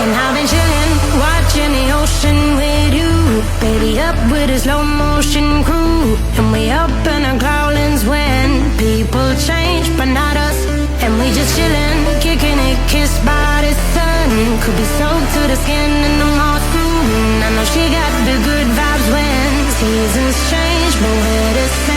And I've been chilling, watching the ocean with you. Baby, up with a slow motion crew. And we up in our growlings when people change, but not us. And we just chilling, kicking it, kissed by the sun. Could be soaked to the skin and I'm all screwed. I know she got the good vibes when seasons change, but we're the same.